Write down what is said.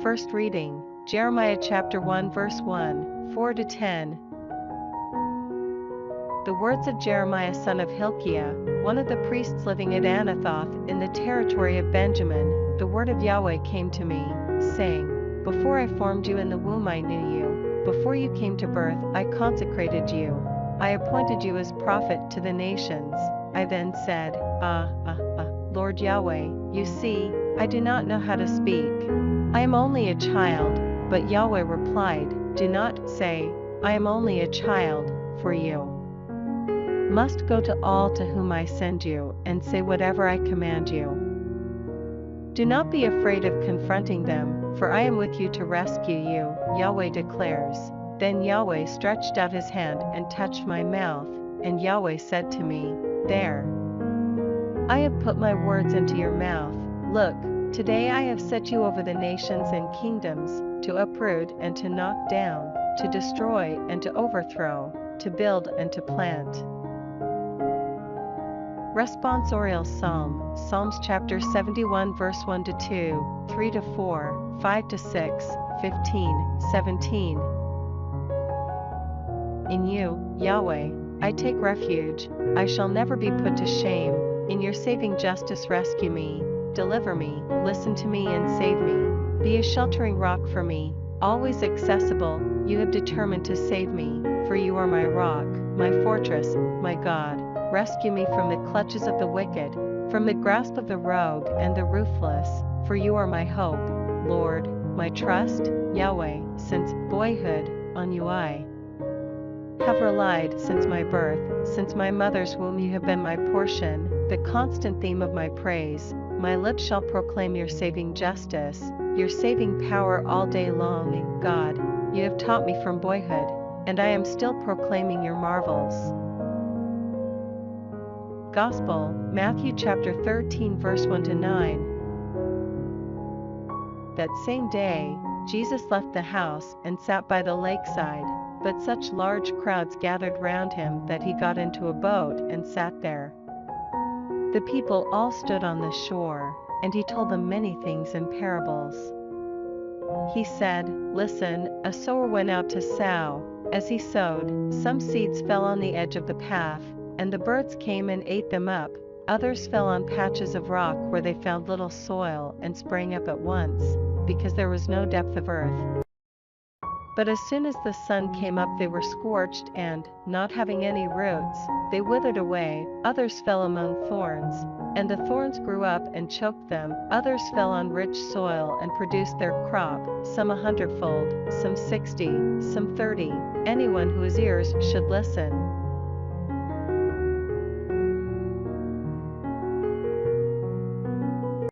First reading, Jeremiah chapter 1 verse 1, 4-10. The words of Jeremiah son of Hilkiah, one of the priests living at Anathoth in the territory of Benjamin. The word of Yahweh came to me, saying, Before I formed you in the womb I knew you, before you came to birth I consecrated you, I appointed you as prophet to the nations. I then said, Lord Yahweh, you see, I do not know how to speak. I am only a child. But Yahweh replied, Do not say, I am only a child, for you must go to all to whom I send you and say whatever I command you. Do not be afraid of confronting them, for I am with you to rescue you, Yahweh declares. Then Yahweh stretched out his hand and touched my mouth, and Yahweh said to me, There. I have put my words into your mouth. Look, today I have set you over the nations and kingdoms, to uproot and to knock down, to destroy and to overthrow, to build and to plant. Responsorial Psalm, Psalms chapter 71 verse 1-2, 3-4, 5-6, 15, 17. In you, Yahweh, I take refuge, I shall never be put to shame. In your saving justice rescue me, deliver me, listen to me and save me. Be a sheltering rock for me, always accessible, you have determined to save me, for you are my rock, my fortress, my God. Rescue me from the clutches of the wicked, from the grasp of the rogue and the ruthless, for you are my hope, Lord, my trust, Yahweh. Since boyhood, on you I have relied since my birth, since my mother's womb you have been my portion, the constant theme of my praise. My lips shall proclaim your saving justice, your saving power all day long. God, you have taught me from boyhood, and I am still proclaiming your marvels. Gospel, Matthew chapter 13 verse 1-9. That same day, Jesus left the house and sat by the lakeside, but such large crowds gathered round him that he got into a boat and sat there. The people all stood on the shore, and he told them many things in parables. He said, Listen, a sower went out to sow. As he sowed, some seeds fell on the edge of the path, and the birds came and ate them up. Others fell on patches of rock where they found little soil and sprang up at once, because there was no depth of earth. But as soon as the sun came up they were scorched and, not having any roots, they withered away. Others fell among thorns, and the thorns grew up and choked them. Others fell on rich soil and produced their crop, some 100-fold, some 60, some 30. Anyone who has ears should listen.